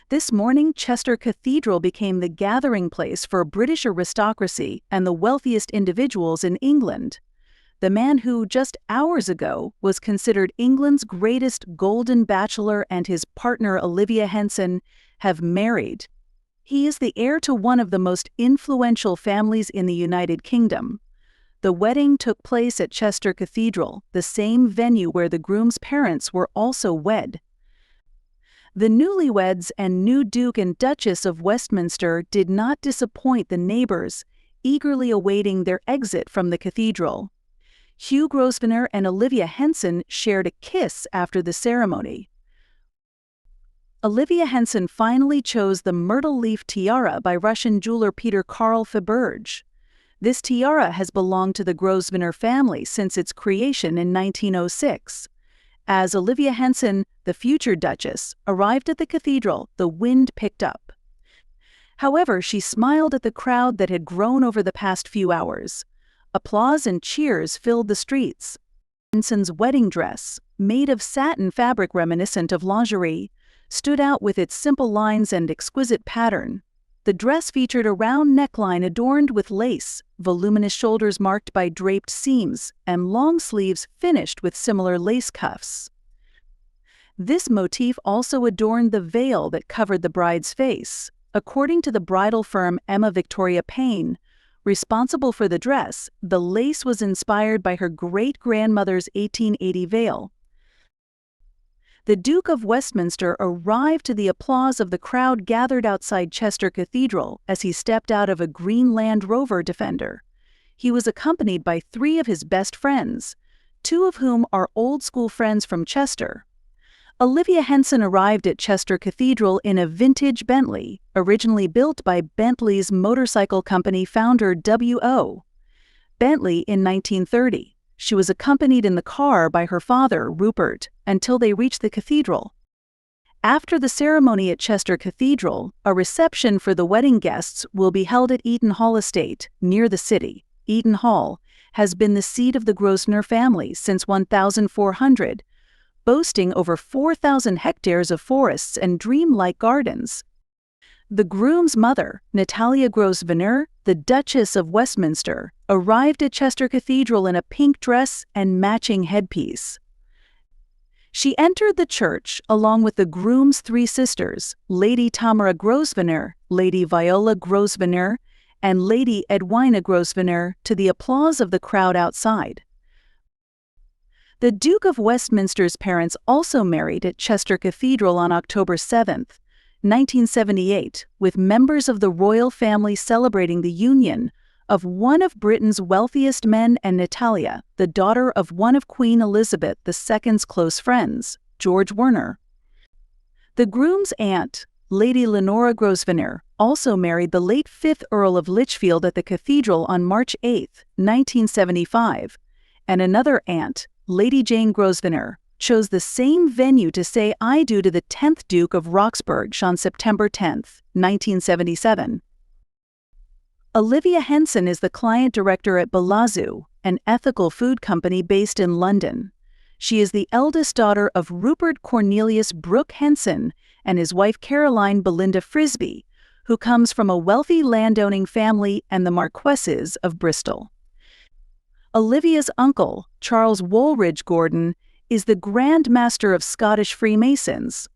This morning, Chester Cathedral became the gathering place for British aristocracy and the wealthiest individuals in England. The man who, just hours ago, was considered England's greatest golden bachelor and his partner Olivia Henson have married. He is the heir to one of the most influential families in the United Kingdom. The wedding took place at Chester Cathedral, the same venue where the groom's parents were also wed. The newlyweds and new Duke and Duchess of Westminster did not disappoint the neighbors, eagerly awaiting their exit from the cathedral. Hugh Grosvenor and Olivia Henson shared a kiss after the ceremony. Olivia Henson finally chose the myrtle leaf tiara by Russian jeweler Peter Carl Faberge. This tiara has belonged to the Grosvenor family since its creation in 1906. As Olivia Henson, the future Duchess, arrived at the cathedral, the wind picked up. However, she smiled at the crowd that had grown over the past few hours. Applause and cheers filled the streets. Henson's wedding dress, made of satin fabric reminiscent of lingerie, stood out with its simple lines and exquisite pattern. The dress featured a round neckline adorned with lace, voluminous shoulders marked by draped seams, and long sleeves finished with similar lace cuffs. This motif also adorned the veil that covered the bride's face. According to the bridal firm Emma Victoria Payne, responsible for the dress, the lace was inspired by her great-grandmother's 1880 veil. The Duke of Westminster arrived to the applause of the crowd gathered outside Chester Cathedral as he stepped out of a green Land Rover Defender. He was accompanied by 3 of his best friends, 2 of whom are old-school friends from Chester. Olivia Henson arrived at Chester Cathedral in a vintage Bentley, originally built by Bentley's motorcycle company founder W.O. Bentley in 1930. She was accompanied in the car by her father, Rupert, until they reached the cathedral. After the ceremony at Chester Cathedral, a reception for the wedding guests will be held at Eaton Hall Estate, near the city. Eaton Hall has been the seat of the Grosvenor family since 1400, boasting over 4,000 hectares of forests and dreamlike gardens. The groom's mother, Natalia Grosvenor, the Duchess of Westminster, arrived at Chester Cathedral in a pink dress and matching headpiece. She entered the church along with the groom's 3 sisters, Lady Tamara Grosvenor, Lady Viola Grosvenor, and Lady Edwina Grosvenor, to the applause of the crowd outside. The Duke of Westminster's parents also married at Chester Cathedral on October 7, 1978, with members of the royal family celebrating the union of one of Britain's wealthiest men and Natalia, the daughter of one of Queen Elizabeth II's close friends, George Warner. The groom's aunt, Lady Lenora Grosvenor, also married the late 5th Earl of Lichfield at the cathedral on March 8, 1975, and another aunt, Lady Jane Grosvenor, chose the same venue to say I do to the 10th Duke of Roxburgh on September 10, 1977. Olivia Henson is the client director at Balazu, an ethical food company based in London. She is the eldest daughter of Rupert Cornelius Brooke Henson and his wife Caroline Belinda Frisbee, who comes from a wealthy landowning family and the Marquesses of Bristol. Olivia's uncle, Charles Woolridge Gordon, is the Grand Master of Scottish Freemasons.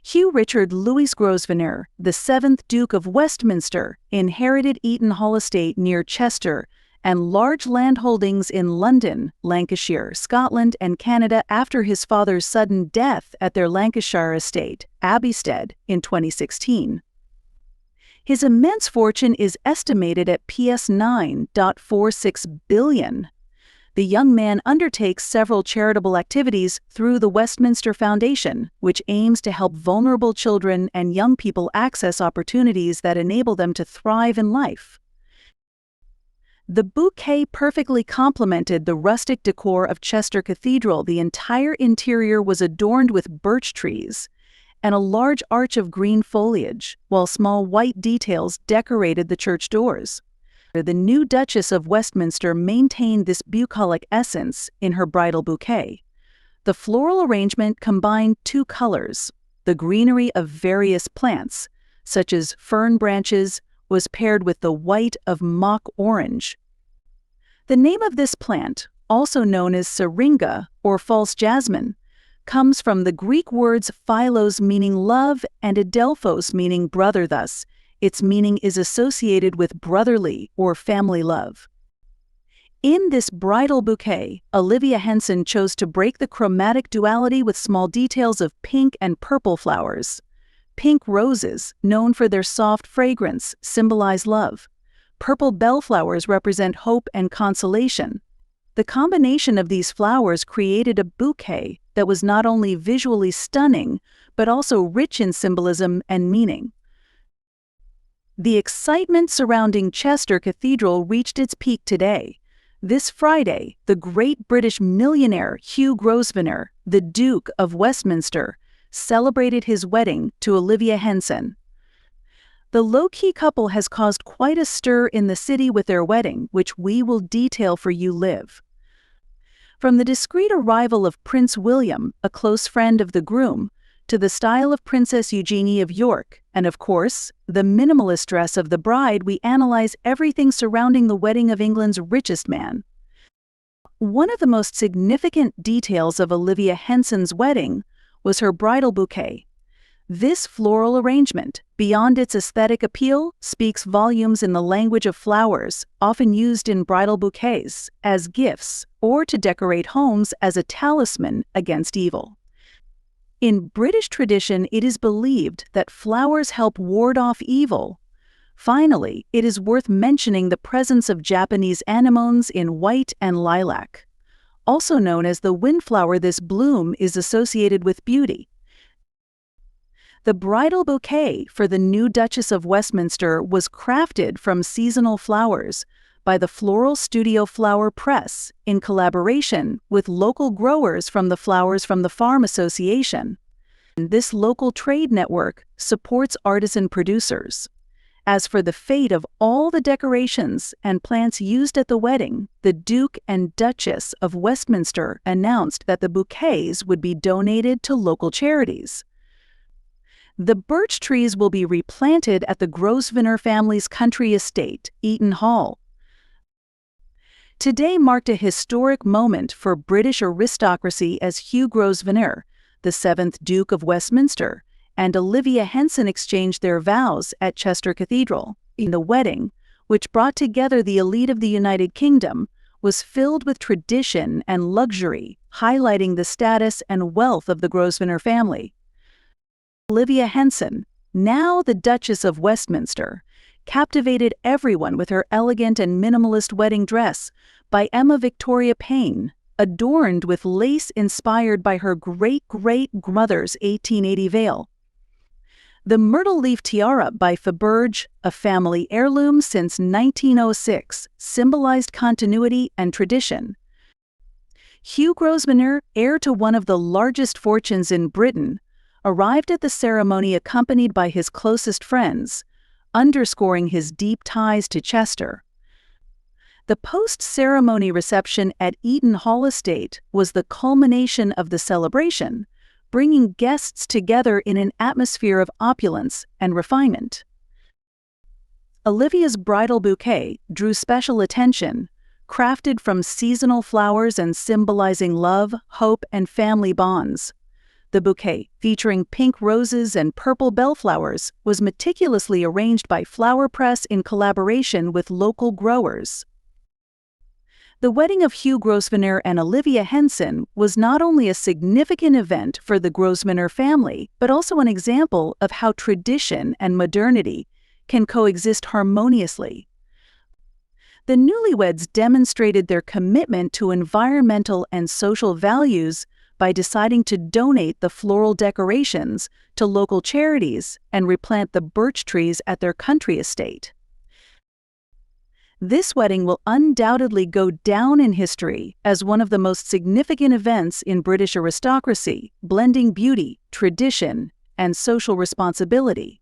Hugh Richard Louis Grosvenor, the 7th Duke of Westminster, inherited Eaton Hall Estate near Chester and large landholdings in London, Lancashire, Scotland, and Canada after his father's sudden death at their Lancashire estate, Abbeystead, in 2016. His immense fortune is estimated at PS 9.46 billion. The young man undertakes several charitable activities through the Westminster Foundation, which aims to help vulnerable children and young people access opportunities that enable them to thrive in life. The bouquet perfectly complemented the rustic decor of Chester Cathedral. The entire interior was adorned with birch trees and a large arch of green foliage, while small white details decorated the church doors. The new Duchess of Westminster maintained this bucolic essence in her bridal bouquet. The floral arrangement combined 2 colors, the greenery of various plants, such as fern branches, was paired with the white of mock orange. The name of this plant, also known as syringa or false jasmine, comes from the Greek words philos meaning love and adelphos meaning brother. Thus, its meaning is associated with brotherly or family love. In this bridal bouquet, Olivia Henson chose to break the chromatic duality with small details of pink and purple flowers. Pink roses, known for their soft fragrance, symbolize love. Purple bellflowers represent hope and consolation. The combination of these flowers created a bouquet that was not only visually stunning, but also rich in symbolism and meaning. The excitement surrounding Chester Cathedral reached its peak today. This Friday, the great British millionaire Hugh Grosvenor, the Duke of Westminster, celebrated his wedding to Olivia Henson. The low-key couple has caused quite a stir in the city with their wedding, which we will detail for you live. From the discreet arrival of Prince William, a close friend of the groom, to the style of Princess Eugenie of York, and of course, the minimalist dress of the bride, we analyze everything surrounding the wedding of England's richest man. One of the most significant details of Olivia Henson's wedding was her bridal bouquet. This floral arrangement, beyond its aesthetic appeal, speaks volumes in the language of flowers, often used in bridal bouquets, as gifts, or to decorate homes as a talisman against evil. In British tradition, it is believed that flowers help ward off evil. Finally, it is worth mentioning the presence of Japanese anemones in white and lilac. Also known as the windflower, this bloom is associated with beauty. The bridal bouquet for the new Duchess of Westminster was crafted from seasonal flowers by the Floral Studio Flower Press in collaboration with local growers from the Flowers from the Farm Association. This local trade network supports artisan producers. As for the fate of all the decorations and plants used at the wedding, the Duke and Duchess of Westminster announced that the bouquets would be donated to local charities. The birch trees will be replanted at the Grosvenor family's country estate, Eaton Hall. Today marked a historic moment for British aristocracy as Hugh Grosvenor, the 7th Duke of Westminster, and Olivia Henson exchanged their vows at Chester Cathedral. The wedding, which brought together the elite of the United Kingdom, was filled with tradition and luxury, highlighting the status and wealth of the Grosvenor family. Olivia Henson, now the Duchess of Westminster, captivated everyone with her elegant and minimalist wedding dress by Emma Victoria Payne, adorned with lace inspired by her great-great-grandmother's 1880 veil. The myrtle leaf tiara by Faberge, a family heirloom since 1906, symbolized continuity and tradition. Hugh Grosvenor, heir to one of the largest fortunes in Britain, arrived at the ceremony accompanied by his closest friends, underscoring his deep ties to Chester. The post-ceremony reception at Eaton Hall Estate was the culmination of the celebration, bringing guests together in an atmosphere of opulence and refinement. Olivia's bridal bouquet drew special attention, crafted from seasonal flowers and symbolizing love, hope, and family bonds. The bouquet, featuring pink roses and purple bellflowers, was meticulously arranged by Flower Press in collaboration with local growers. The wedding of Hugh Grosvenor and Olivia Henson was not only a significant event for the Grosvenor family, but also an example of how tradition and modernity can coexist harmoniously. The newlyweds demonstrated their commitment to environmental and social values by deciding to donate the floral decorations to local charities and replant the birch trees at their country estate. This wedding will undoubtedly go down in history as one of the most significant events in British aristocracy, blending beauty, tradition, and social responsibility.